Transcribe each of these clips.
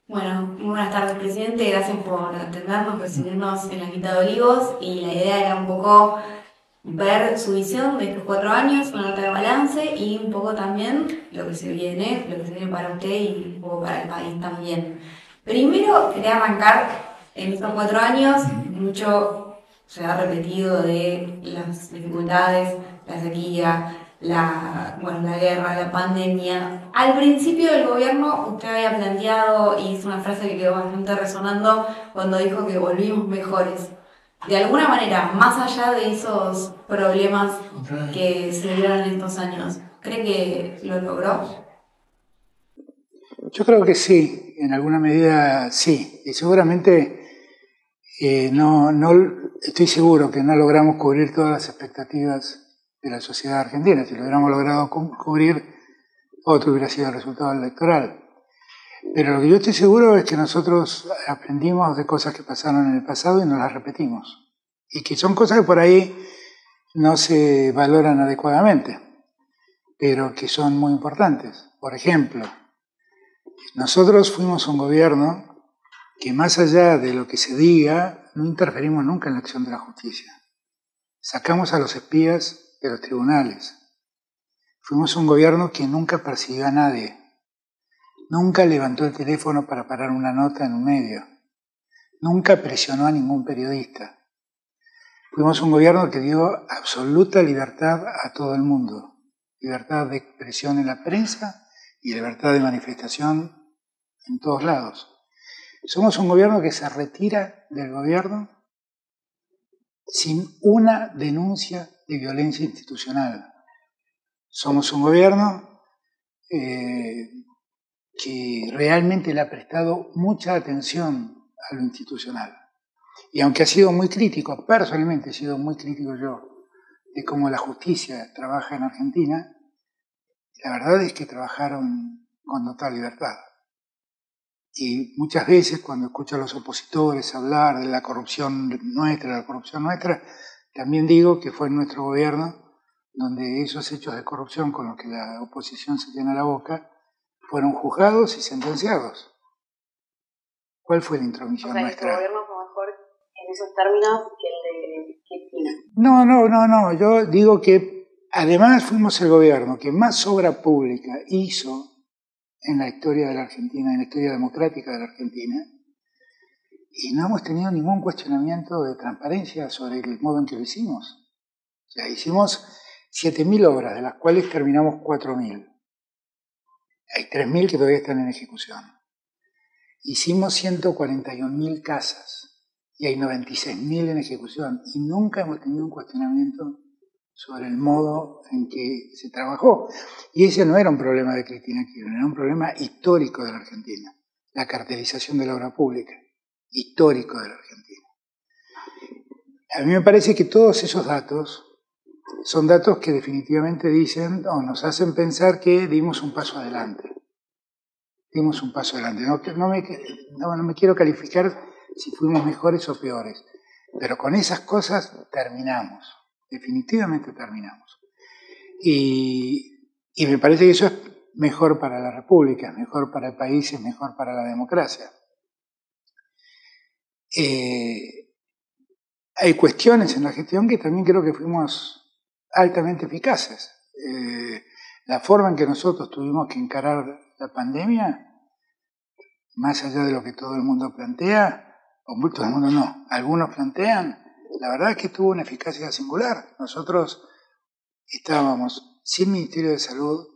Bueno, muy buenas tardes, presidente. Gracias por atendernos, recibirnos en la Quinta de Olivos. Y la idea era un poco ver su visión de estos 4 años, una nota de balance y un poco también lo que se viene para usted y un poco para el país también. Primero, quería arrancar en estos 4 años, mucho se ha repetido de las dificultades, la sequía, la guerra, la pandemia. Al principio del gobierno usted había planteado, y es una frase que quedó bastante resonando, cuando dijo que volvimos mejores. De alguna manera, más allá de esos problemas que se dieron en estos años, ¿cree que lo logró? Yo creo que sí, en alguna medida sí, y seguramente no estoy seguro que no logramos cubrir todas las expectativas de la sociedad argentina. Si lo hubiéramos logrado cubrir, otro hubiera sido el resultado electoral. Pero lo que yo estoy seguro es que nosotros aprendimos de cosas que pasaron en el pasado y no las repetimos. Y que son cosas que por ahí no se valoran adecuadamente, pero que son muy importantes. Por ejemplo, nosotros fuimos un gobierno que más allá de lo que se diga, no interferimos nunca en la acción de la justicia. Sacamos a los espías de los tribunales. Fuimos un gobierno que nunca persiguió a nadie. Nunca levantó el teléfono para parar una nota en un medio. Nunca presionó a ningún periodista. Fuimos un gobierno que dio absoluta libertad a todo el mundo. Libertad de expresión en la prensa y libertad de manifestación en todos lados. Somos un gobierno que se retira del gobierno sin una denuncia de violencia institucional. Somos un gobierno que realmente le ha prestado mucha atención a lo institucional. Y aunque ha sido muy crítico, personalmente he sido muy crítico yo, de cómo la justicia trabaja en Argentina, la verdad es que trabajaron con total libertad. Y muchas veces cuando escucho a los opositores hablar de la corrupción nuestra, también digo que fue en nuestro gobierno donde esos hechos de corrupción con los que la oposición se llena la boca fueron juzgados y sentenciados. ¿Cuál fue la intromisión nuestra? Gobierno fue mejor en esos términos que el de Cristina. No. Yo digo que además fuimos el gobierno que más obra pública hizo en la historia de la Argentina, en la historia democrática de la Argentina, y no hemos tenido ningún cuestionamiento de transparencia sobre el modo en que lo hicimos. O sea, hicimos 7.000 obras, de las cuales terminamos 4.000. Hay 3.000 que todavía están en ejecución. Hicimos 141.000 casas y hay 96.000 en ejecución y nunca hemos tenido un cuestionamiento sobre el modo en que se trabajó. Y ese no era un problema de Cristina Kirchner, era un problema histórico de la Argentina, la cartelización de la obra pública, histórico de la Argentina. A mí me parece que todos esos datos son datos que definitivamente dicen o nos hacen pensar que dimos un paso adelante. Dimos un paso adelante. No me quiero calificar si fuimos mejores o peores, pero con esas cosas terminamos, definitivamente terminamos. Y me parece que eso es mejor para la República, es mejor para el país, es mejor para la democracia. Hay cuestiones en la gestión que también creo que fuimos altamente eficaces. La forma en que nosotros tuvimos que encarar la pandemia, más allá de lo que todo el mundo plantea, o todo el mundo no, algunos plantean, la verdad es que tuvo una eficacia singular. Nosotros estábamos sin Ministerio de Salud,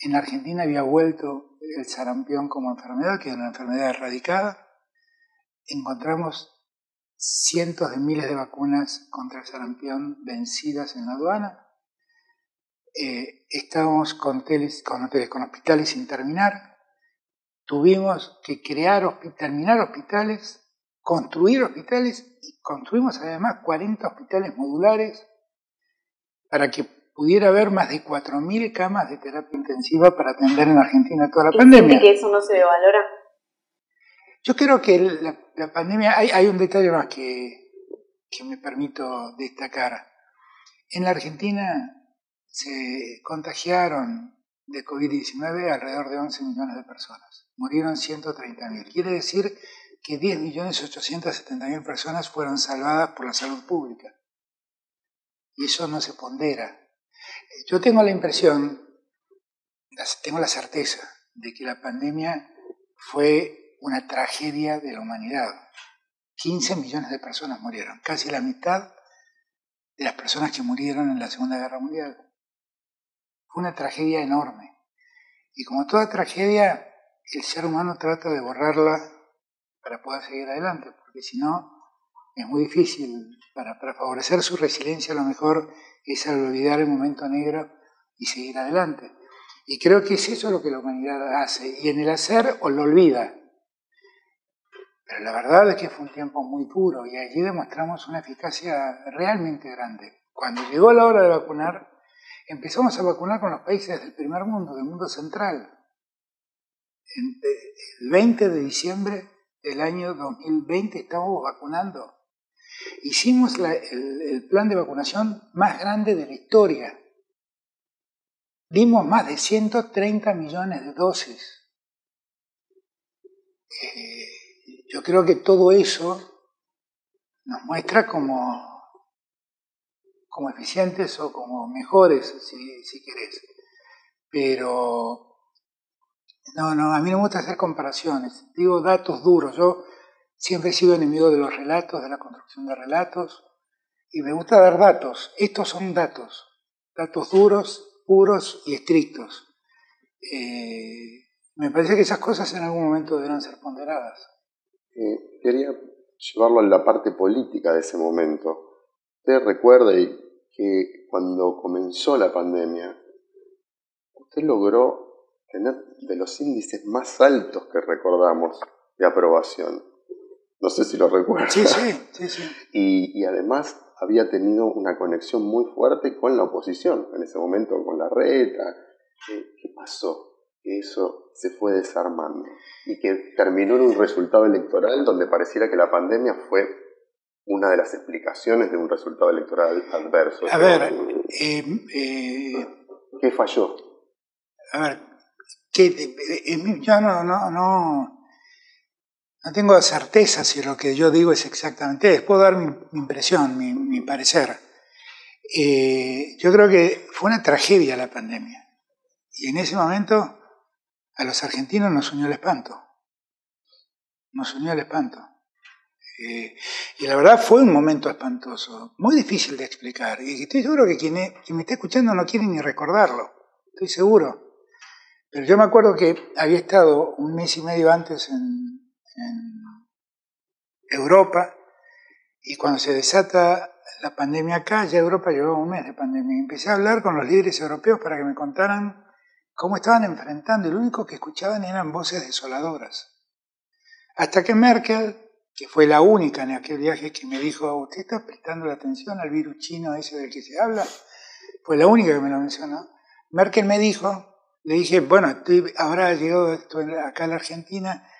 en la Argentina había vuelto el sarampión como enfermedad, que era una enfermedad erradicada, encontramos cientos de miles de vacunas contra el sarampión vencidas en la aduana, estábamos con hospitales sin terminar, tuvimos que terminar hospitales, construir hospitales y construimos además 40 hospitales modulares para que pudiera haber más de 4.000 camas de terapia intensiva para atender en Argentina toda la pandemia. ¿Siente que eso no se valora? Yo creo que la pandemia, hay un detalle más que me permito destacar. En la Argentina se contagiaron de COVID-19 alrededor de 11 millones de personas. Murieron 130.000. Quiere decir que 10.870.000 personas fueron salvadas por la salud pública. Y eso no se pondera. Yo tengo la impresión, tengo la certeza de que la pandemia fue una tragedia de la humanidad. 15 millones de personas murieron, casi la mitad de las personas que murieron en la Segunda Guerra Mundial. Fue una tragedia enorme. Y como toda tragedia, el ser humano trata de borrarla para poder seguir adelante, porque si no, es muy difícil. Para favorecer su resiliencia, lo mejor es olvidar el momento negro y seguir adelante. Y creo que es eso lo que la humanidad hace, y en el hacer o lo olvida. Pero la verdad es que fue un tiempo muy duro y allí demostramos una eficacia realmente grande. Cuando llegó la hora de vacunar, empezamos a vacunar con los países del primer mundo, del mundo central. El 20 de diciembre del año 2020 estábamos vacunando. Hicimos el plan de vacunación más grande de la historia. Dimos más de 130 millones de dosis. Yo creo que todo eso nos muestra como eficientes o como mejores, si querés. Pero no, a mí no me gusta hacer comparaciones. Digo datos duros. Yo siempre he sido enemigo de los relatos, de la construcción de relatos, y me gusta dar datos. Estos son datos duros, puros y estrictos. Me parece que esas cosas en algún momento deberán ser ponderadas. Quería llevarlo a la parte política de ese momento. Usted recuerda que cuando comenzó la pandemia, usted logró tener de los índices más altos que recordamos de aprobación. No sé si lo recuerda. Sí. Y además había tenido una conexión muy fuerte con la oposición, en ese momento con la Reta. ¿Qué pasó? Que eso se fue desarmando y que terminó en un resultado electoral donde pareciera que la pandemia fue una de las explicaciones de un resultado electoral adverso. A ver, ¿qué falló? A ver, yo no tengo certeza si lo que yo digo es exactamente. Les puedo dar mi impresión, mi parecer. Yo creo que fue una tragedia la pandemia. Y en ese momento a los argentinos nos unió el espanto. Y la verdad fue un momento espantoso, muy difícil de explicar. Y estoy seguro que quien me está escuchando no quiere ni recordarlo. Estoy seguro. Pero yo me acuerdo que había estado un mes y medio antes en Europa, y cuando se desata la pandemia acá, ya Europa llevaba un mes de pandemia, y empecé a hablar con los líderes europeos para que me contaran cómo estaban enfrentando, y lo único que escuchaban eran voces desoladoras. Hasta que Merkel, que fue la única en aquel viaje que me dijo, ¿usted está prestando la atención al virus chino ese del que se habla? Fue la única que me lo mencionó. Merkel me dijo, le dije, bueno, ahora ha llegado acá a la Argentina,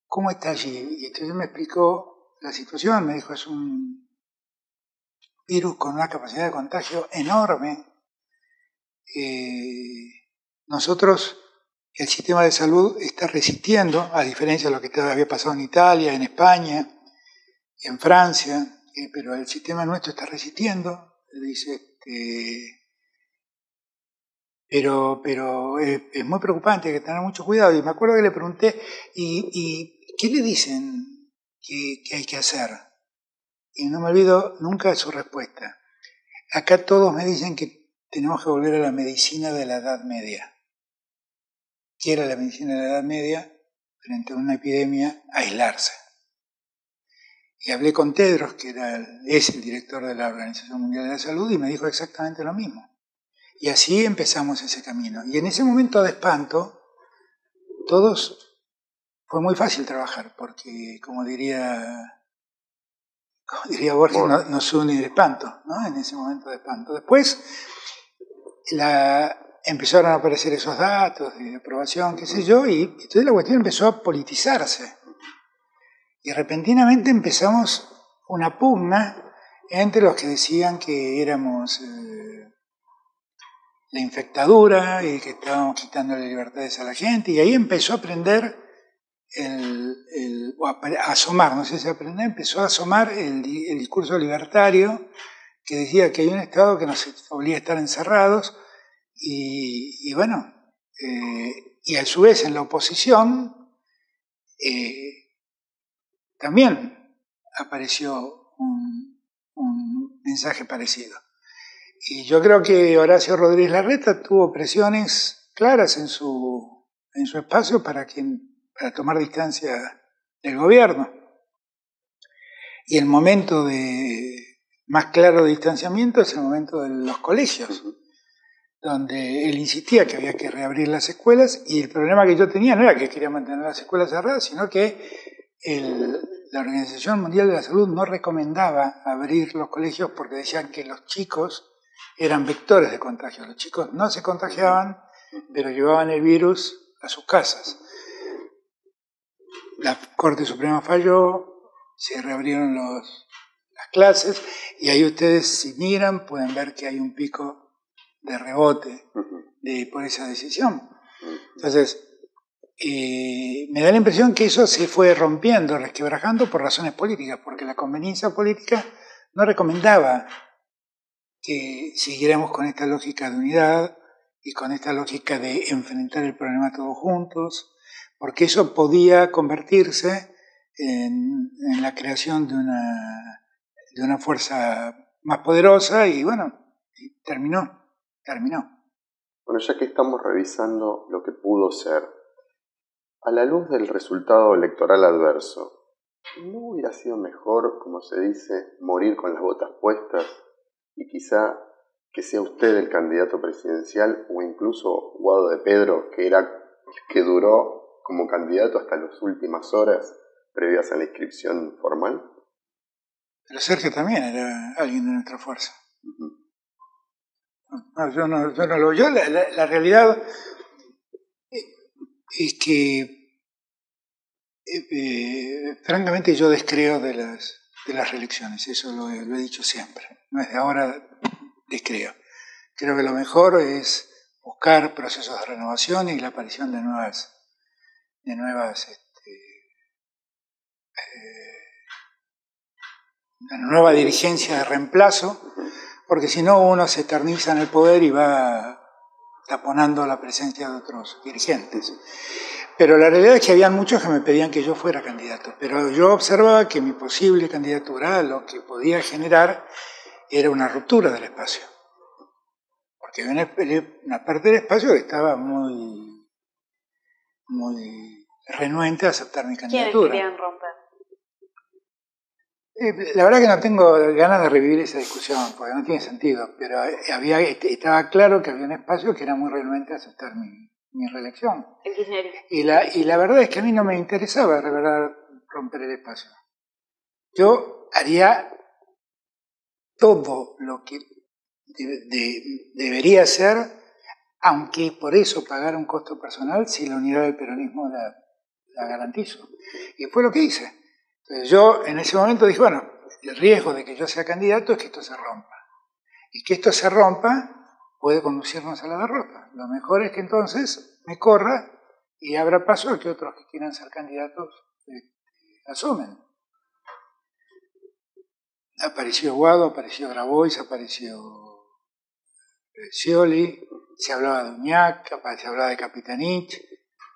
¿cómo está allí? Y entonces me explicó la situación, me dijo, es un virus con una capacidad de contagio enorme. Nosotros, el sistema de salud está resistiendo, a diferencia de lo que había pasado en Italia, en España, en Francia, pero el sistema nuestro está resistiendo. Dice, pero es muy preocupante, hay que tener mucho cuidado. Y me acuerdo que le pregunté, ¿y qué le dicen que hay que hacer? Y no me olvido nunca de su respuesta. Acá todos me dicen que tenemos que volver a la medicina de la Edad Media. ¿Qué era la medicina de la Edad Media? Frente a una epidemia, aislarse. Y hablé con Tedros, que es el director de la Organización Mundial de la Salud, y me dijo exactamente lo mismo. Y así empezamos ese camino. Y en ese momento de espanto, fue muy fácil trabajar, porque como diría Borges, nos une el espanto, ¿no? En ese momento de espanto. Después empezaron a aparecer esos datos de aprobación, qué sé yo, y entonces la cuestión empezó a politizarse. Y repentinamente empezamos una pugna entre los que decían que éramos la infectadura y que estábamos quitándole libertades a la gente, y ahí empezó a aprender a asomar, no sé si aprender, empezó a asomar el discurso libertario que decía que hay un Estado que nos obliga a estar encerrados, y bueno, y a su vez en la oposición también apareció un mensaje parecido. Y yo creo que Horacio Rodríguez Larreta tuvo presiones claras en su espacio para tomar distancia del gobierno. Y el momento más claro de distanciamiento es el momento de los colegios, donde él insistía que había que reabrir las escuelas, y el problema que yo tenía no era que quería mantener las escuelas cerradas, sino que la Organización Mundial de la Salud no recomendaba abrir los colegios porque decían que los chicos eran vectores de contagio. Los chicos no se contagiaban, pero llevaban el virus a sus casas. La Corte Suprema falló, se reabrieron las clases, y ahí ustedes, si miran, pueden ver que hay un pico de rebote por esa decisión. Entonces, me da la impresión que eso se fue rompiendo, resquebrajando por razones políticas, porque la conveniencia política no recomendaba que siguiéramos con esta lógica de unidad y con esta lógica de enfrentar el problema todos juntos, porque eso podía convertirse en la creación de una fuerza más poderosa, y bueno, terminó. Bueno, ya que estamos revisando lo que pudo ser, a la luz del resultado electoral adverso, ¿no hubiera sido mejor, como se dice, morir con las botas puestas y quizá que sea usted el candidato presidencial, o incluso Guado de Pedro, que era el que duró como candidato hasta las últimas horas previas a la inscripción formal? Pero Sergio también era alguien de nuestra fuerza. No, yo no lo... La realidad es que francamente yo descreo de las reelecciones, eso lo he dicho siempre, no es de ahora, descreo. Creo que lo mejor es buscar procesos de renovación y la aparición de nuevas una nueva dirigencia de reemplazo, porque si no uno se eterniza en el poder y va taponando la presencia de otros dirigentes. Pero la realidad es que habían muchos que me pedían que yo fuera candidato, pero yo observaba que mi posible candidatura lo que podía generar era una ruptura del espacio, porque había una parte del espacio que estaba muy renuente a aceptar mi candidatura. ¿Quiénes querían romper? La verdad que no tengo ganas de revivir esa discusión, porque no tiene sentido, pero estaba claro que había un espacio que era muy renuente a aceptar mi reelección. El kirchnerismo. Y la verdad es que a mí no me interesaba de verdad romper el espacio. Yo haría todo lo que debería hacer, aunque por eso pagara un costo personal, si la unidad del peronismo la garantizo. Y fue lo que hice. Entonces yo en ese momento dije, bueno, el riesgo de que yo sea candidato es que esto se rompa. Y que esto se rompa puede conducirnos a la derrota. Lo mejor es que entonces me corra y abra paso a que otros que quieran ser candidatos asumen. Apareció Guado, apareció Grabois, apareció Scioli, se hablaba de Uñac, se hablaba de Capitanich.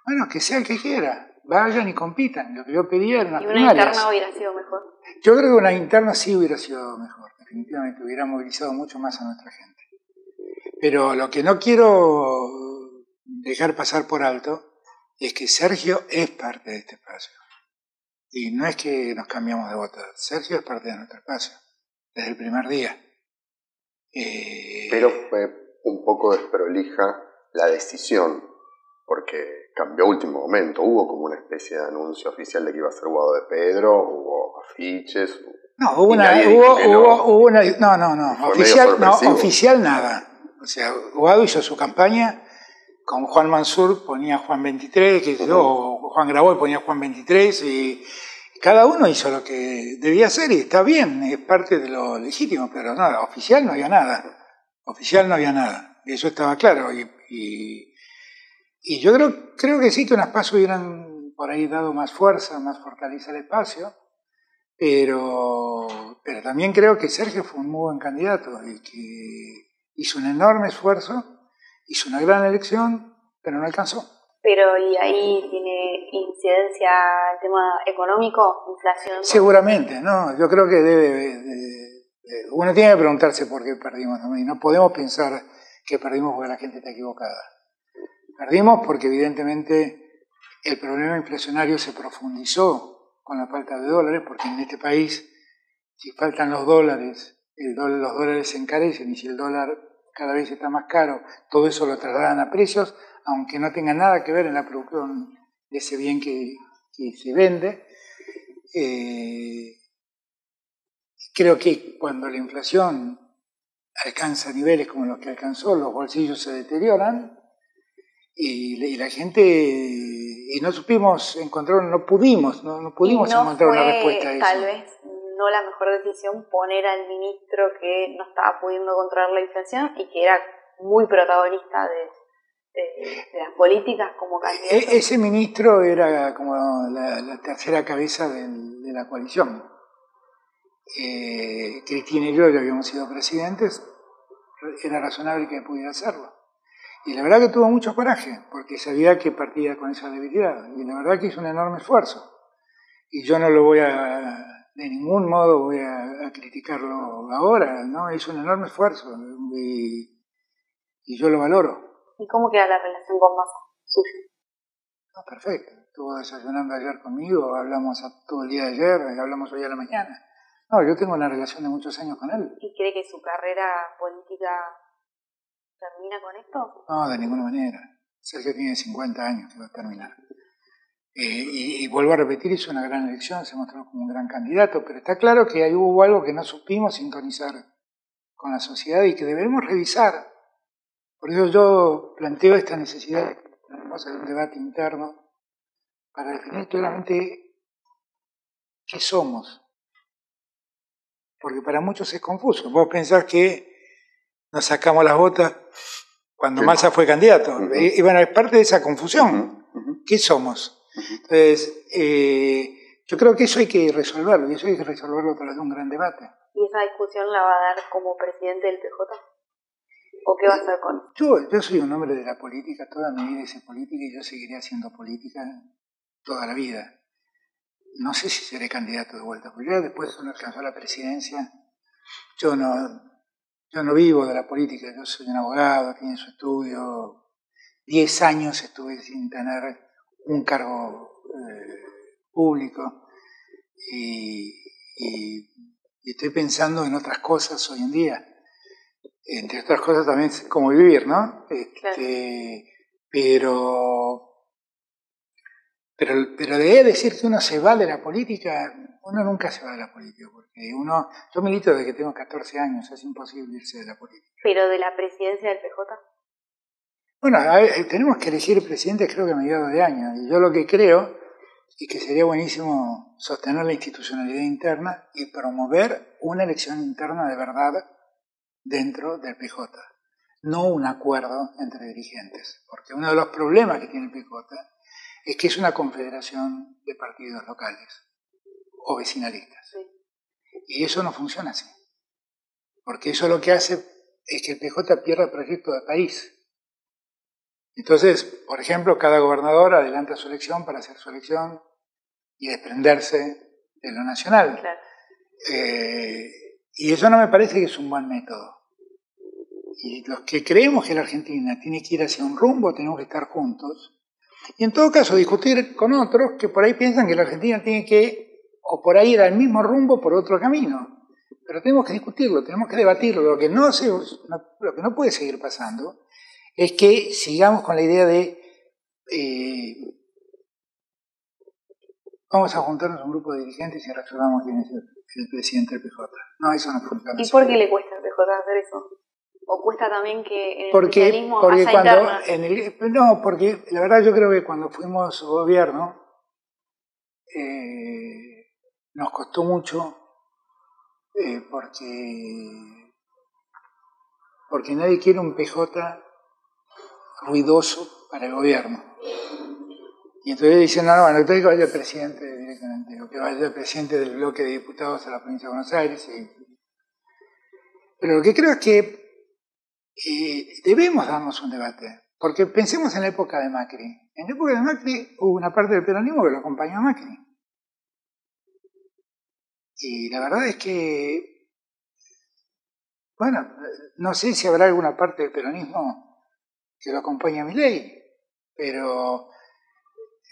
Bueno, que sea el que quiera. Vayan y compitan. Lo que yo pedía era unas primarias. ¿Y una interna hubiera sido mejor? Yo creo que una interna sí hubiera sido mejor. Definitivamente hubiera movilizado mucho más a nuestra gente. Pero lo que no quiero dejar pasar por alto es que Sergio es parte de este espacio. Y no es que nos cambiamos de voto. Sergio es parte de nuestro espacio. Desde el primer día. Pero fue un poco desprolija la decisión, porque cambió a último momento. Hubo como una especie de anuncio oficial de que iba a ser Guado de Pedro, hubo afiches. No, hubo una. Oficial nada. O sea, Guado hizo su campaña con Juan Mansur, ponía Juan 23, o Juan Grabois ponía Juan 23, y cada uno hizo lo que debía hacer, y está bien, es parte de lo legítimo, pero no, oficial no había nada. Eso estaba claro. Y yo creo que sí, que unas PASO hubieran por ahí dado más fuerza, más fortaleza al espacio, pero también creo que Sergio fue un muy buen candidato y que hizo un enorme esfuerzo, hizo una gran elección, pero no alcanzó. Pero ¿y ahí tiene incidencia el tema económico, inflación? Seguramente, ¿no? Yo creo que uno tiene que preguntarse por qué perdimos, ¿no? Y no podemos pensar que perdimos porque la gente está equivocada. Perdimos porque evidentemente el problema inflacionario se profundizó con la falta de dólares, porque en este país, si faltan los dólares, los dólares se encarecen, y si el dólar cada vez está más caro, todo eso lo trasladan a precios, aunque no tenga nada que ver en la producción de ese bien que se vende. Creo que cuando la inflación alcanza niveles como los que alcanzó, los bolsillos se deterioran y la gente, y no supimos encontrar, no pudimos encontrar una respuesta a eso. Tal vez no la mejor decisión poner al ministro que no estaba pudiendo controlar la inflación y que era muy protagonista de las políticas como candidato. Ese ministro era como la tercera cabeza de la coalición. Cristina y yo ya habíamos sido presidentes, era razonable que pudiera hacerlo. Y la verdad que tuvo mucho coraje, porque sabía que partía con esa debilidad. Y la verdad que hizo un enorme esfuerzo. Y yo no lo voy de ningún modo voy a criticarlo ahora, ¿no? Hizo un enorme esfuerzo y yo lo valoro. ¿Y cómo queda la relación con Massa, suya? No, perfecto. Estuvo desayunando ayer conmigo, hablamos todo el día de ayer, hablamos hoy a la mañana. No, yo tengo una relación de muchos años con él. ¿Y cree que su carrera política termina con esto? No, de ninguna manera. Sergio tiene 50 años que va a terminar. Y vuelvo a repetir, hizo una gran elección, se mostró como un gran candidato, pero está claro que ahí hubo algo que no supimos sintonizar con la sociedad y que debemos revisar. Por eso yo planteo esta necesidad de hacer un debate interno para definir claramente qué somos. Porque para muchos es confuso. Vos pensás que nos sacamos las botas cuando Massa fue candidato. Y bueno, es parte de esa confusión. ¿Qué somos? Entonces, yo creo que eso hay que resolverlo, y eso hay que resolverlo a través de un gran debate. ¿Y esa discusión la va a dar como presidente del PJ? ¿O qué va a hacer con eso? Yo soy un hombre de la política, toda mi vida hice política y yo seguiré haciendo política toda la vida. No sé si seré candidato de vuelta, porque ya después cuando alcanzó la presidencia, yo no vivo de la política, yo soy un abogado, tiene su estudio, 10 años estuve sin tener un cargo público y estoy pensando en otras cosas hoy en día, entre otras cosas también cómo vivir, ¿no? Claro. Pero de decir que uno se va de la política, uno nunca se va de la política, porque yo milito desde que tengo 14 años, es imposible irse de la política. ¿Pero de la presidencia del PJ? Bueno, tenemos que elegir presidente creo que a mediados de año, y yo lo que creo es que sería buenísimo sostener la institucionalidad interna y promover una elección interna de verdad dentro del PJ, no un acuerdo entre dirigentes, porque uno de los problemas que tiene el PJ es que es una confederación de partidos locales o vecinalistas. Sí. Y eso no funciona así, porque eso lo que hace es que el PJ pierda el proyecto de país. Entonces, por ejemplo, cada gobernador adelanta su elección para hacer su elección y desprenderse de lo nacional. Claro. Y eso no me parece que es un buen método. Y los que creemos que la Argentina tiene que ir hacia un rumbo, tenemos que estar juntos. Y en todo caso, discutir con otros que por ahí piensan que la Argentina tiene que, o por ahí ir al mismo rumbo por otro camino. Pero tenemos que discutirlo, tenemos que debatirlo. Lo que no puede seguir pasando es que sigamos con la idea de vamos a juntarnos un grupo de dirigentes y resolvamos quién es el presidente del PJ. No, eso no funciona. ¿Y por qué le cuesta al PJ hacer eso? ¿O cuesta también que en el oficialismo haya internas? No, porque la verdad yo creo que cuando fuimos gobierno nos costó mucho porque porque nadie quiere un PJ ruidoso para el gobierno. Y entonces dicen, no, entonces que vaya el presidente directamente, o que vaya el presidente del bloque de diputados a la provincia de Buenos Aires. Pero lo que creo es que debemos darnos un debate, porque pensemos en la época de Macri. En la época de Macri hubo una parte del peronismo que lo acompañó a Macri. Y la verdad es que, bueno, no sé si habrá alguna parte del peronismo que lo acompañe a Milei, pero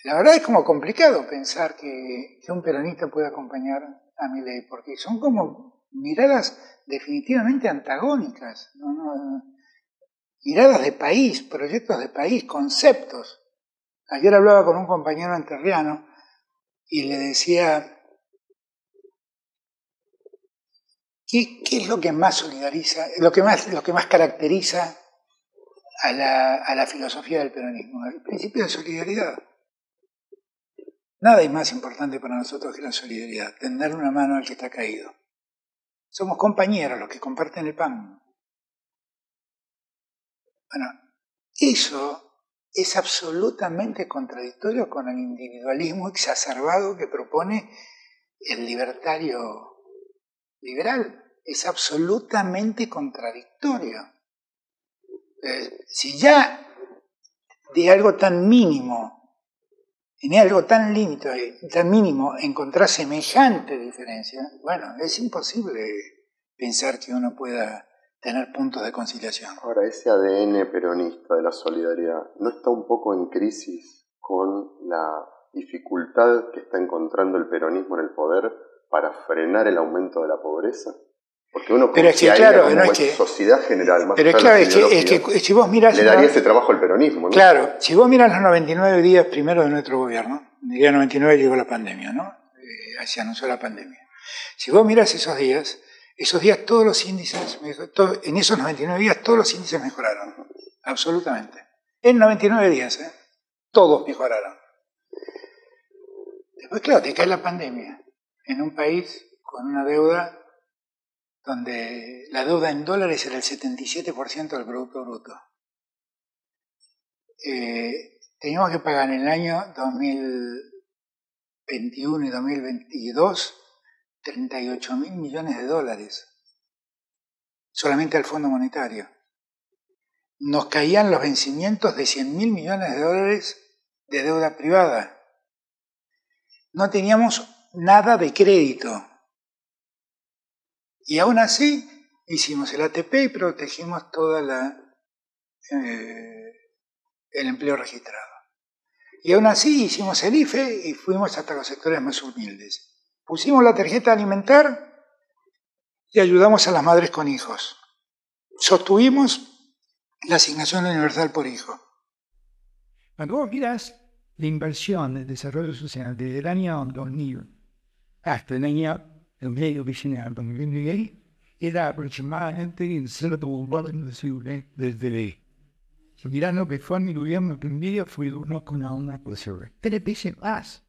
la verdad es como complicado pensar que un peronista pueda acompañar a Milei, porque son como miradas definitivamente antagónicas, miradas de país, proyectos de país, conceptos. Ayer hablaba con un compañero entrerriano y le decía, ¿qué es lo que más solidariza, lo que más caracteriza a la filosofía del peronismo? El principio de solidaridad. Nada es más importante para nosotros que la solidaridad, tenderle una mano al que está caído. Somos compañeros los que comparten el pan. Bueno, eso es absolutamente contradictorio con el individualismo exacerbado que propone el libertario liberal. Es absolutamente contradictorio. Si ya de algo tan mínimo, en algo tan mínimo, encontrar semejante diferencia, bueno, es imposible pensar que uno pueda tener puntos de conciliación. Ahora, ese ADN peronista de la solidaridad, ¿no está un poco en crisis con la dificultad que está encontrando el peronismo en el poder para frenar el aumento de la pobreza? Porque uno pero es que, claro, no es que, sociedad general, más pero claro, es que si vos mirás, le daría ese trabajo al peronismo, ¿no? Claro, si vos mirás los 99 días primero de nuestro gobierno, el día 99 llegó la pandemia, ¿no? Se anunció la pandemia. Si vos mirás esos días todos los índices, en esos 99 días todos los índices mejoraron, absolutamente. En 99 días, todos mejoraron. Después, claro, te cae la pandemia en un país con una deuda donde la deuda en dólares era el 77% del Producto Bruto. Teníamos que pagar en el año 2021 y 2022 $38.000 millones, solamente al Fondo Monetario. Nos caían los vencimientos de $100.000 millones de deuda privada. No teníamos nada de crédito. Y aún así hicimos el ATP y protegimos toda el empleo registrado. Y aún así hicimos el IFE y fuimos hasta los sectores más humildes. Pusimos la tarjeta alimentar y ayudamos a las madres con hijos. Sostuvimos la asignación universal por hijo. Cuando vos miras la inversión en desarrollo social desde el año 2000 hasta el año medio vicinal 2020, era aproximadamente el 0,1% desde mirando que fue mi gobierno promedio fue 1,1%. 3 veces más.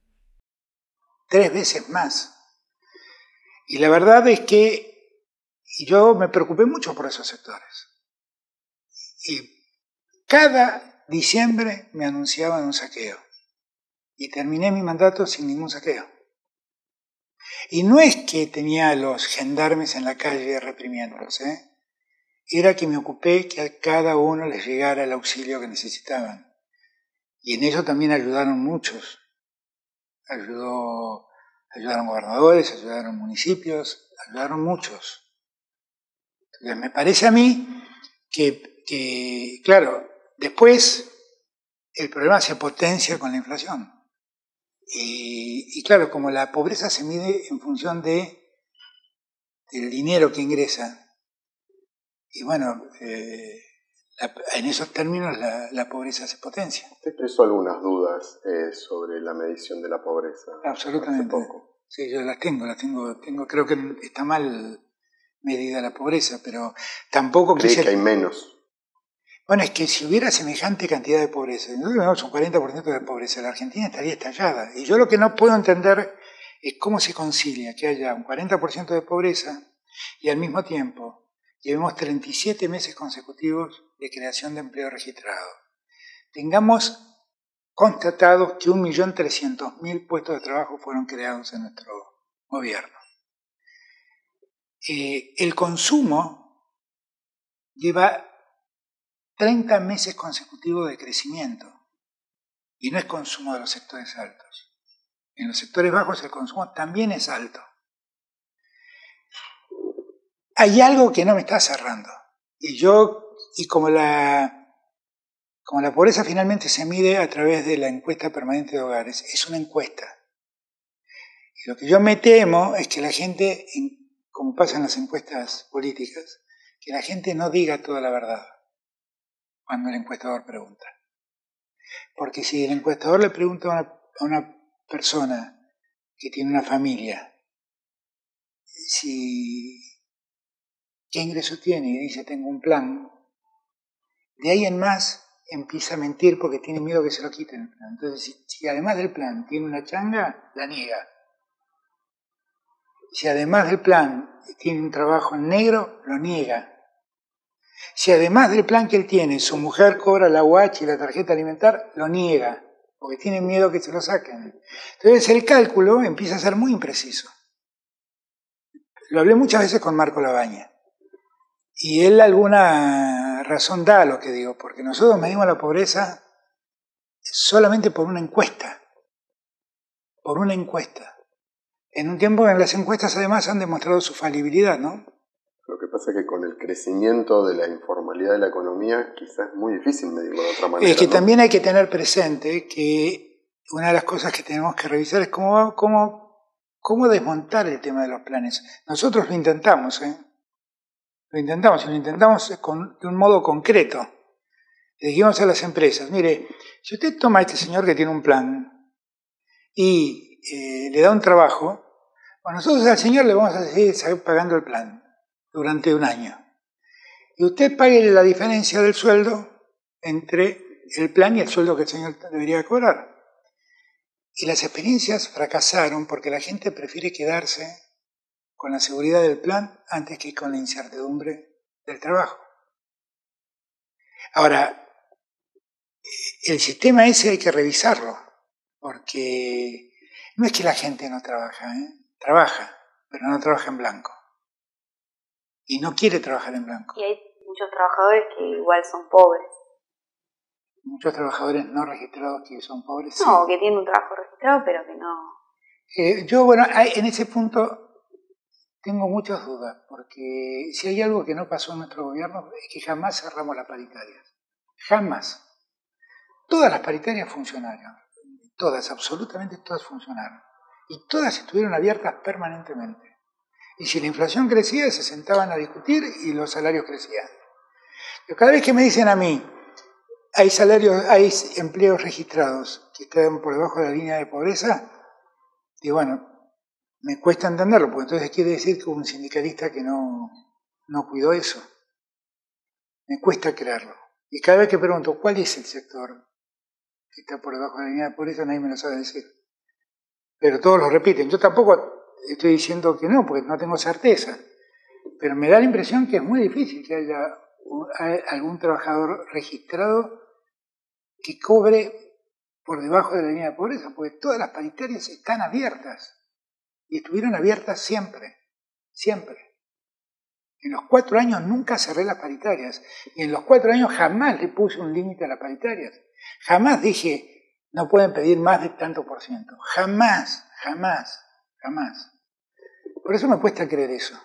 3 veces más. Y la verdad es que yo me preocupé mucho por esos sectores. Y cada diciembre me anunciaban un saqueo. Y terminé mi mandato sin ningún saqueo. Y no es que tenía a los gendarmes en la calle reprimiéndolos, era que me ocupé que a cada uno les llegara el auxilio que necesitaban. Y en eso también ayudaron muchos. Ayudaron gobernadores, ayudaron municipios, ayudaron muchos. Entonces, me parece a mí que, claro, después el problema se potencia con la inflación. Y claro, como la pobreza se mide en función del dinero que ingresa, y bueno, en esos términos la pobreza se potencia. Usted expresó algunas dudas sobre la medición de la pobreza. Absolutamente. Hace poco. Sí, yo las tengo. Creo que está mal medida la pobreza, pero tampoco ¿Cree que hay menos? Bueno, es que si hubiera semejante cantidad de pobreza, nosotros tenemos un 40% de pobreza, la Argentina estaría estallada. Y yo lo que no puedo entender es cómo se concilia que haya un 40% de pobreza y al mismo tiempo llevemos 37 meses consecutivos de creación de empleo registrado, tengamos constatados que 1.300.000 puestos de trabajo fueron creados en nuestro gobierno. El consumo lleva 30 meses consecutivos de crecimiento y no es consumo de los sectores altos. En los sectores bajos el consumo también es alto. Hay algo que no me está cerrando. Y como la pobreza finalmente se mide a través de la encuesta permanente de hogares, es una encuesta. Y lo que yo me temo es que la gente, como pasa en las encuestas políticas, que la gente no diga toda la verdad cuando el encuestador pregunta. Porque si el encuestador le pregunta a una persona que tiene una familia, ¿qué ingreso tiene? Y dice, tengo un plan. De ahí en más empieza a mentir porque tiene miedo que se lo quiten el plan. Entonces, si además del plan tiene una changa, la niega. Si además del plan tiene un trabajo en negro, lo niega. Si además del plan que él tiene, su mujer cobra la UH y la tarjeta alimentar, lo niega, porque tiene miedo que se lo saquen. Entonces el cálculo empieza a ser muy impreciso. Lo hablé muchas veces con Marco Labaña. Y él alguna razón da a lo que digo, porque nosotros medimos la pobreza solamente por una encuesta. Por una encuesta. En un tiempo en las encuestas además han demostrado su falibilidad, ¿no? Lo que pasa es que con el crecimiento de la informalidad de la economía quizás es muy difícil medirlo de otra manera. Es que ¿no? también hay que tener presente que una de las cosas que tenemos que revisar es cómo desmontar el tema de los planes. Nosotros lo intentamos, Lo intentamos de un modo concreto. Le dijimos a las empresas, mire, si usted toma a este señor que tiene un plan y le da un trabajo, bueno, nosotros al señor le vamos a seguir pagando el plan durante un año. Y usted pague la diferencia del sueldo entre el plan y el sueldo que el señor debería cobrar. Y las experiencias fracasaron porque la gente prefiere quedarse con la seguridad del plan antes que con la incertidumbre del trabajo. Ahora, el sistema ese hay que revisarlo, porque no es que la gente no trabaja, trabaja, pero no trabaja en blanco. Y no quiere trabajar en blanco. Y hay muchos trabajadores que igual son pobres. Muchos trabajadores no registrados que son pobres. No, sí. que tienen un trabajo registrado, pero que no. Yo, bueno, en ese punto tengo muchas dudas, porque si hay algo que no pasó en nuestro gobierno es que jamás cerramos las paritarias. Jamás. Todas las paritarias funcionaron. Todas, absolutamente todas funcionaron. Y todas estuvieron abiertas permanentemente. Y si la inflación crecía, se sentaban a discutir y los salarios crecían. Pero cada vez que me dicen a mí, hay empleos registrados que están por debajo de la línea de pobreza, digo, bueno, me cuesta entenderlo, porque entonces quiere decir que hubo un sindicalista que no cuidó eso. Me cuesta creerlo. Y cada vez que pregunto, ¿cuál es el sector que está por debajo de la línea de pobreza? Nadie me lo sabe decir. Pero todos lo repiten. Yo tampoco estoy diciendo que no, porque no tengo certeza. Pero me da la impresión que es muy difícil que haya algún trabajador registrado que cobre por debajo de la línea de pobreza, porque todas las paritarias están abiertas. Y estuvieron abiertas siempre. Siempre. En los 4 años nunca cerré las paritarias. Y en los 4 años jamás le puse un límite a las paritarias. Jamás dije, no pueden pedir más de tanto por ciento. Jamás. Por eso me cuesta creer eso.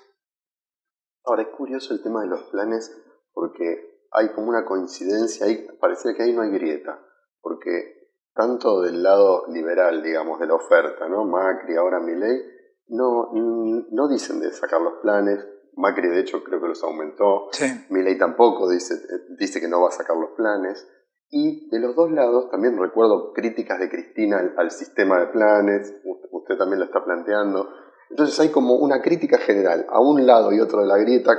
Ahora, es curioso el tema de los planes porque hay como una coincidencia ahí, parece que ahí no hay grieta, porque tanto del lado liberal, digamos, de la oferta, ¿no? Macri, ahora Milei, no dicen de sacar los planes. Macri, de hecho, creo que los aumentó. Sí. Milei tampoco dice que no va a sacar los planes. Y de los dos lados, también recuerdo críticas de Cristina al sistema de planes, usted también lo está planteando. Entonces hay como una crítica general a un lado y otro de la grieta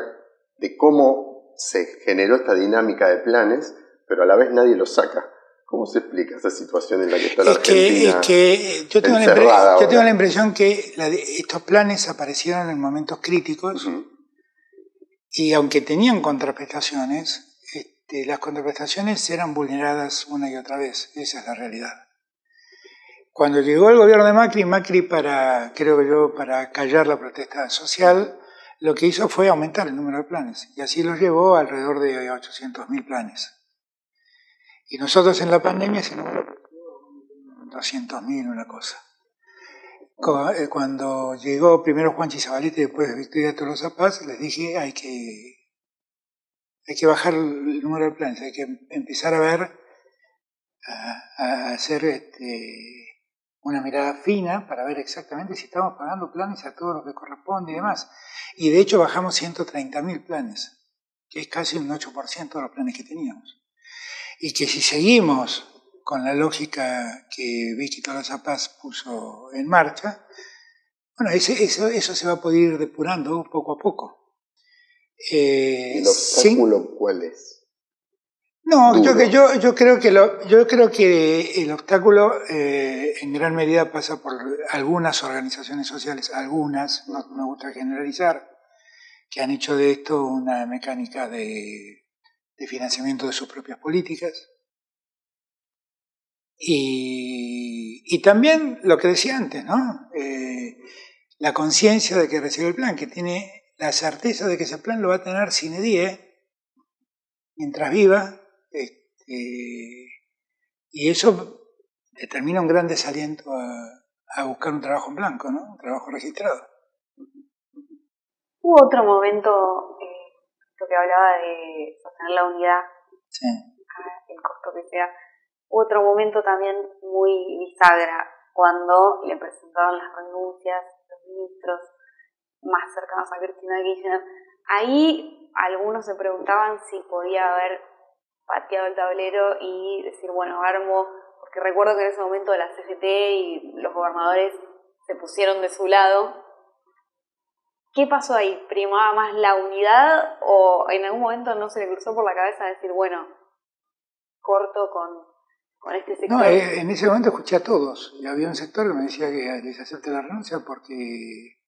de cómo se generó esta dinámica de planes, pero a la vez nadie lo saca. ¿Cómo se explica esa situación en la que está la Argentina? Es que yo tengo la impresión que estos planes aparecieron en momentos críticos Y aunque tenían contraprestaciones, las contraprestaciones eran vulneradas una y otra vez. Esa es la realidad. Cuando llegó el gobierno de Macri, creo yo, para callar la protesta social, lo que hizo fue aumentar el número de planes. Y así los llevó alrededor de 800.000 planes. Y nosotros en la pandemia ese número 200.000, una cosa. Cuando llegó primero Juanchi Zabaleta y después Victoria Tolosa Paz, les dije hay que bajar el número de planes, hay que empezar a ver, a hacer una mirada fina para ver exactamente si estamos pagando planes a todo lo que corresponde y demás. Y de hecho bajamos 130.000 planes, que es casi un 8% de los planes que teníamos. Y que si seguimos con la lógica que Vicky Tolosa Paz puso en marcha, bueno, eso se va a poder ir depurando poco a poco. ¿El obstáculo cuál es? No, yo creo que el obstáculo en gran medida pasa por algunas organizaciones sociales, algunas, no me gusta generalizar, que han hecho de esto una mecánica de financiamiento de sus propias políticas. Y también lo que decía antes, ¿no? La conciencia de que recibe el plan, que tiene la certeza de que ese plan lo va a tener sine die mientras viva, y eso determina un gran desaliento a buscar un trabajo en blanco, ¿no? Un trabajo registrado. Hubo otro momento, lo que hablaba de sostener la unidad, sí, el costo que sea. Otro momento también muy bisagra, cuando le presentaron las renuncias los ministros más cercanos a Cristina Kirchner. Ahí algunos se preguntaban si podía haber pateado el tablero y decir, bueno, armo, porque recuerdo que en ese momento la CGT y los gobernadores se pusieron de su lado. ¿Qué pasó ahí? ¿Primaba más la unidad o en algún momento no se le cruzó por la cabeza decir, bueno, corto con este sector? No, en ese momento escuché a todos. Y había un sector que me decía que les acepte la renuncia porque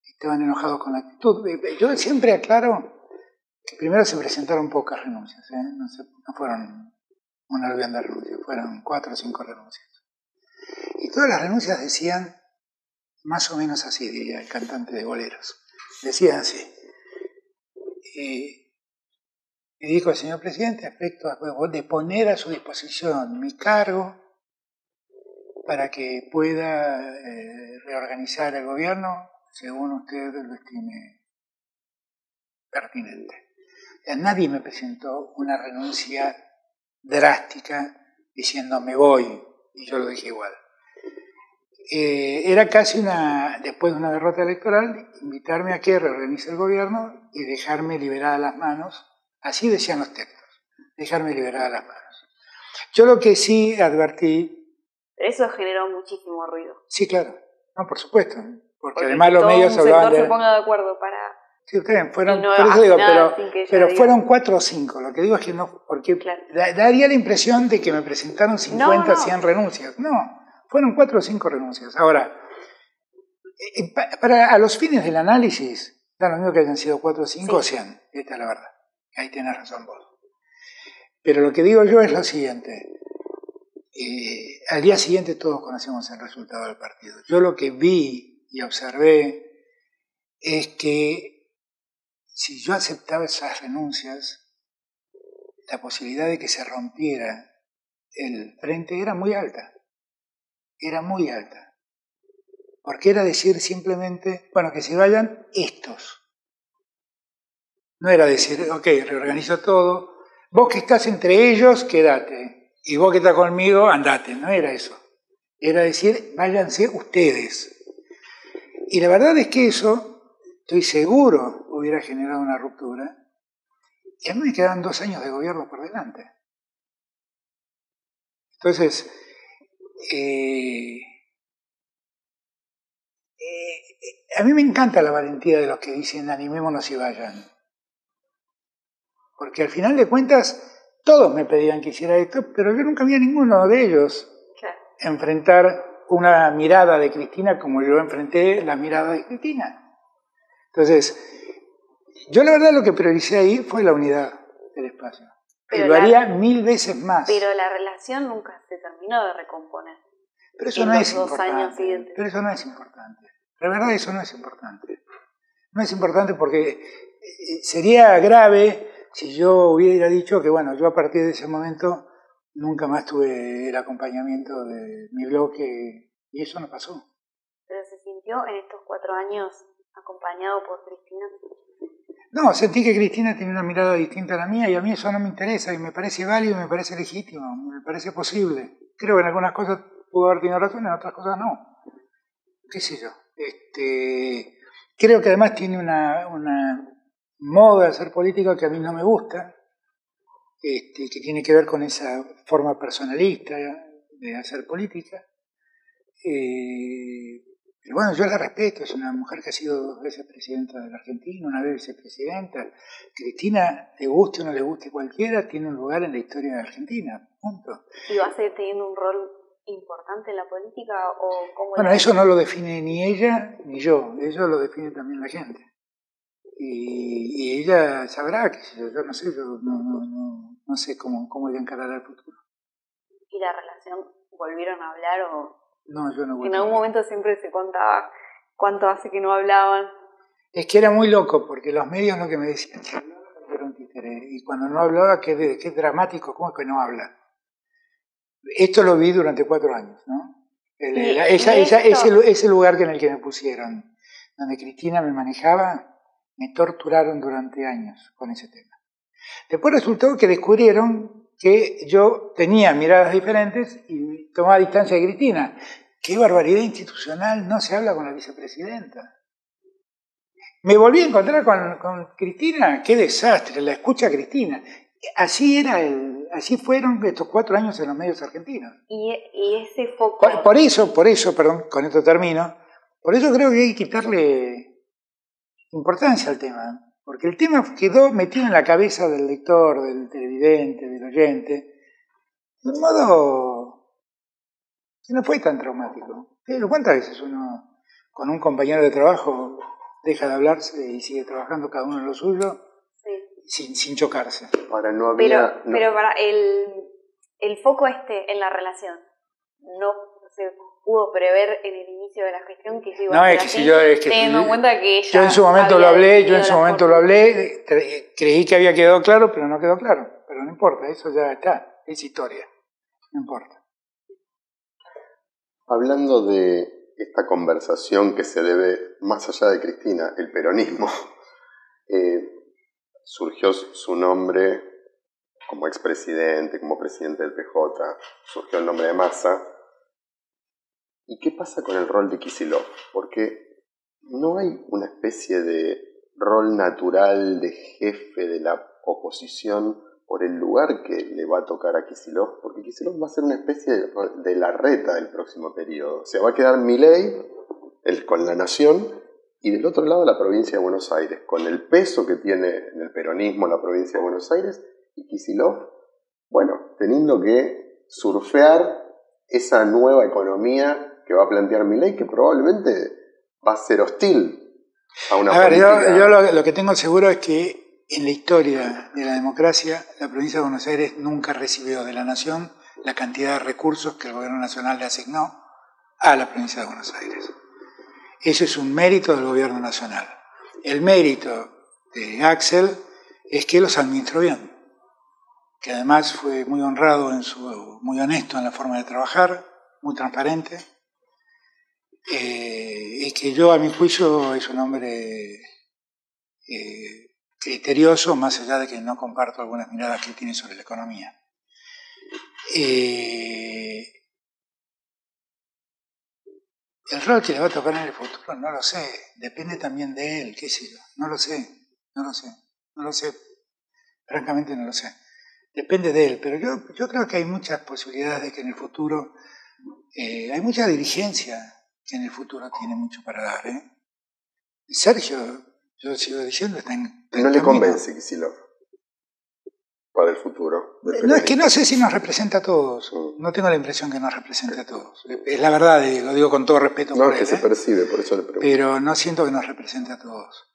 estaban enojados con la actitud. Yo siempre aclaro que primero se presentaron pocas renuncias, no fueron una aluvión de renuncias, fueron 4 o 5 renuncias. Y todas las renuncias decían más o menos así, diría el cantante de boleros. Decían así. Me dijo el señor presidente respecto de poner a su disposición mi cargo para que pueda reorganizar el gobierno según usted lo estime pertinente. Nadie me presentó una renuncia drástica diciendo me voy, y yo lo dije igual. Era casi después de una derrota electoral, invitarme a que reorganice el gobierno y dejarme liberadas las manos, así decían los textos, dejarme liberadas las manos. Yo lo que sí advertí... Eso generó muchísimo ruido. Sí, claro, no, por supuesto, porque además los medios hablaban de... se ponga de acuerdo para... Sí, ustedes fueron, por eso digo, pero fueron 4 o 5. Lo que digo es que no, porque claro, daría la impresión de que me presentaron 50, 100 renuncias. No, fueron 4 o 5 renuncias. Ahora, a los fines del análisis, da lo mismo que hayan sido 4 o 5 o 100. Esta es la verdad. Ahí tenés razón vos. Pero lo que digo yo es lo siguiente. Al día siguiente todos conocemos el resultado del partido. Yo lo que vi y observé es que si yo aceptaba esas renuncias, la posibilidad de que se rompiera el frente era muy alta. Era muy alta. Porque era decir simplemente, bueno, que se vayan estos. No era decir, ok, reorganizo todo. Vos que estás entre ellos, quédate. Y vos que estás conmigo, andate. No era eso. Era decir, váyanse ustedes. Y la verdad es que eso, estoy seguro, hubiera generado una ruptura. Y a mí me quedaban 2 años de gobierno por delante. Entonces, a mí me encanta la valentía de los que dicen animémonos y vayan. Porque al final de cuentas, todos me pedían que hiciera esto, pero yo nunca vi a ninguno de ellos enfrentar una mirada de Cristina como yo enfrenté la mirada de Cristina. Entonces, Yo la verdad lo que prioricé ahí fue la unidad del espacio. Pero Y lo haría 1000 veces más. Pero la relación nunca se terminó de recomponer. Pero eso en no los es 2 años importante. siguientes. Pero eso no es importante. La verdad eso no es importante. No es importante porque sería grave si yo hubiera dicho que, bueno, yo a partir de ese momento nunca más tuve el acompañamiento de mi bloque y eso no pasó. ¿Pero se sintió en estos 4 años acompañado por Cristina? No, sentí que Cristina tiene una mirada distinta a la mía y a mí eso no me interesa y me parece válido, me parece legítimo, me parece posible. Creo que en algunas cosas pudo haber tenido razón, en otras cosas no. ¿Qué sé yo? Creo que además tiene una modo de hacer política que a mí no me gusta, que tiene que ver con esa forma personalista de hacer política. Pero bueno, yo la respeto, es una mujer que ha sido 2 veces presidenta de la Argentina, una vez vicepresidenta. Cristina, le guste o no le guste cualquiera, tiene un lugar en la historia de Argentina, punto. ¿Y va a seguir teniendo un rol importante en la política o cómo? Bueno, eso no lo define ni ella ni yo, eso lo define también la gente. Y ella sabrá, que yo no sé, yo no sé cómo ella encarará el futuro. ¿Y la relación volvieron a hablar o...? No, yo no voy En algún momento siempre se contaba cuánto hace que no hablaban. Es que era muy loco, porque los medios lo que me decían, que hablaba, era un títere, y cuando no hablaba, qué dramático, ¿cómo es que no habla? Esto lo vi durante 4 años, ¿no? Ese lugar en el que me pusieron, donde Cristina me manejaba, me torturaron durante años con ese tema. Después resultó que descubrieron que yo tenía miradas diferentes y tomaba distancia de Cristina. ¡Qué barbaridad institucional! No se habla con la vicepresidenta. Me volví a encontrar con Cristina. ¡Qué desastre! La escucha a Cristina. Así fueron estos 4 años en los medios argentinos. Y ese foco... Por eso, perdón, con esto termino, por eso creo que hay que quitarle importancia al tema. Porque el tema quedó metido en la cabeza del lector, del televidente, del oyente, de un modo que no fue tan traumático. Pero ¿cuántas veces uno, con un compañero de trabajo, deja de hablarse y sigue trabajando cada uno en lo suyo, sí, sin chocarse? Ahora no había... Pero para el foco en la relación, no se pudo prever en el inicio de la gestión que se iba a hacer así, teniendo en cuenta que ella yo en su momento lo hablé, creí que había quedado claro, pero no quedó claro. Pero no importa, eso ya está, es historia, no importa. Hablando de esta conversación que se debe, más allá de Cristina, el peronismo, surgió su nombre como expresidente, como presidente del PJ, surgió el nombre de Massa. ¿Y qué pasa con el rol de Kicillof? Porque no hay una especie de rol natural de jefe de la oposición por el lugar que le va a tocar a Kicillof, porque Kicillof va a ser una especie de Larreta del próximo periodo. O sea, va a quedar Milei con la Nación y del otro lado la provincia de Buenos Aires, con el peso que tiene en el peronismo la provincia de Buenos Aires, y Kicillof, bueno, teniendo que surfear esa nueva economía que va a plantear Milei, que probablemente va a ser hostil a una política. Yo lo que tengo seguro es que en la historia de la democracia, la provincia de Buenos Aires nunca recibió de la Nación la cantidad de recursos que el gobierno nacional le asignó a la provincia de Buenos Aires. Eso es un mérito del gobierno nacional. El mérito de Axel es que los administró bien, que además fue muy honrado, muy honesto en la forma de trabajar, muy transparente, y que yo, a mi juicio, es un hombre criterioso, más allá de que no comparto algunas miradas que tiene sobre la economía. El rol que le va a tocar en el futuro no lo sé, depende también de él, qué sé yo, no lo sé, francamente no lo sé. Depende de él, pero yo creo que hay muchas posibilidades de que en el futuro, hay mucha dirigencia que en el futuro tiene mucho para dar. Sergio, yo sigo diciendo, está en no le convence Kicillof para el futuro. No, es que no sé si nos representa a todos. No tengo la impresión que nos represente a todos. Es la verdad, lo digo con todo respeto. No, por él, se percibe, por eso le pregunto. Pero no siento que nos represente a todos.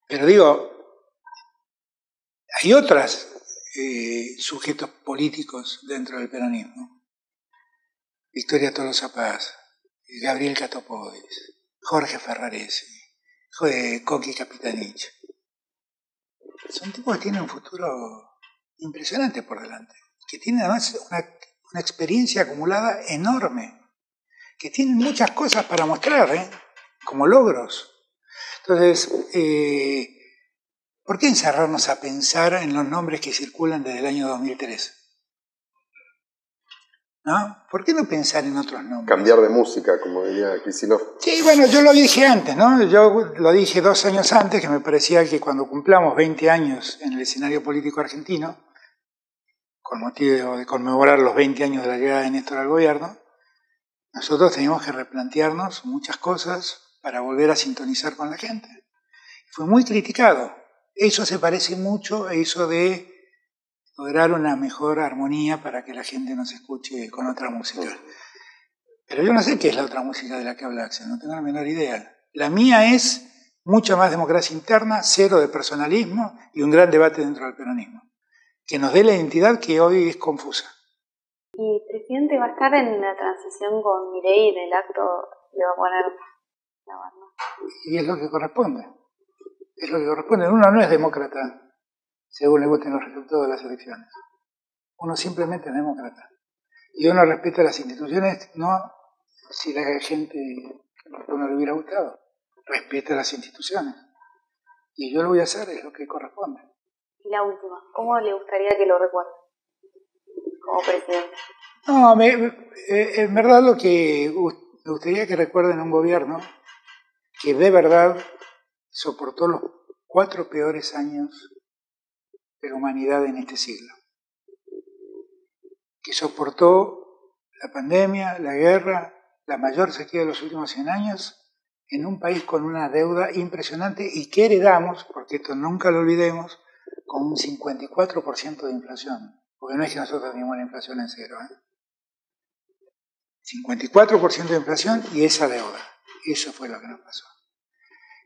Pero digo, hay otros sujetos políticos dentro del peronismo. Victoria Tolosa Paz, Gabriel Catopodis, Jorge Ferraresi, Coqui Capitanich. Son tipos que tienen un futuro impresionante por delante, que tienen además una experiencia acumulada enorme, que tienen muchas cosas para mostrar, como logros. Entonces, ¿por qué encerrarnos a pensar en los nombres que circulan desde el año 2003? ¿No? ¿Por qué no pensar en otros nombres? Cambiar de música, como diría Kicillof. Sí, bueno, yo lo dije antes, ¿no? Yo lo dije 2 años antes, que me parecía que cuando cumplamos 20 años en el escenario político argentino, con motivo de conmemorar los 20 años de la llegada de Néstor al gobierno, nosotros teníamos que replantearnos muchas cosas para volver a sintonizar con la gente. Fue muy criticado. Eso se parece mucho a eso de lograr una mejor armonía para que la gente nos escuche con otra música. Pero yo no sé qué es la otra música de la que habla Axel, no tengo la menor idea. La mía es mucha más democracia interna, cero de personalismo y un gran debate dentro del peronismo, que nos dé la identidad que hoy es confusa. ¿Y presidente va a estar en la transición con Milei en el acto? ¿Le va a poner la banda? Y es lo que corresponde. Es lo que corresponde. Uno no es demócrata según le gusten los resultados de las elecciones. Uno simplemente es demócrata. Y uno respeta las instituciones, no si la gente no le hubiera gustado. Respeta las instituciones. Y yo lo voy a hacer, es lo que corresponde. Y la última, ¿cómo le gustaría que lo recuerden como presidente? No, en verdad lo que me gustaría que recuerden un gobierno que de verdad soportó los 4 peores años de la humanidad en este siglo. Que soportó la pandemia, la guerra, la mayor sequía de los últimos 100 años, en un país con una deuda impresionante y que heredamos, porque esto nunca lo olvidemos, con un 54% de inflación. Porque no es que nosotros tenemos la inflación en cero. 54% de inflación y esa deuda. Eso fue lo que nos pasó.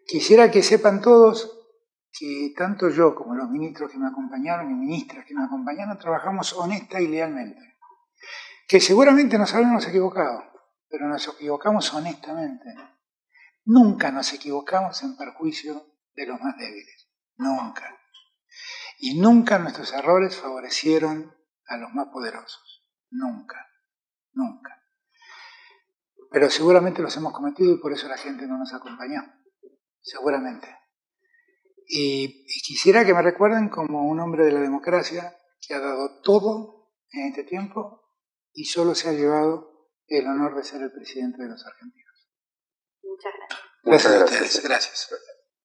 Quisiera que sepan todos que tanto yo como los ministros que me acompañaron y ministras que me acompañaron trabajamos honesta y lealmente. Que seguramente nos habremos equivocado, pero nos equivocamos honestamente. Nunca nos equivocamos en perjuicio de los más débiles. Nunca. Y nunca nuestros errores favorecieron a los más poderosos. Nunca. Nunca. Pero seguramente los hemos cometido y por eso la gente no nos acompañó. Seguramente. Y quisiera que me recuerden como un hombre de la democracia que ha dado todo en este tiempo y solo se ha llevado el honor de ser el presidente de los argentinos. Muchas gracias. Gracias a ustedes. Gracias.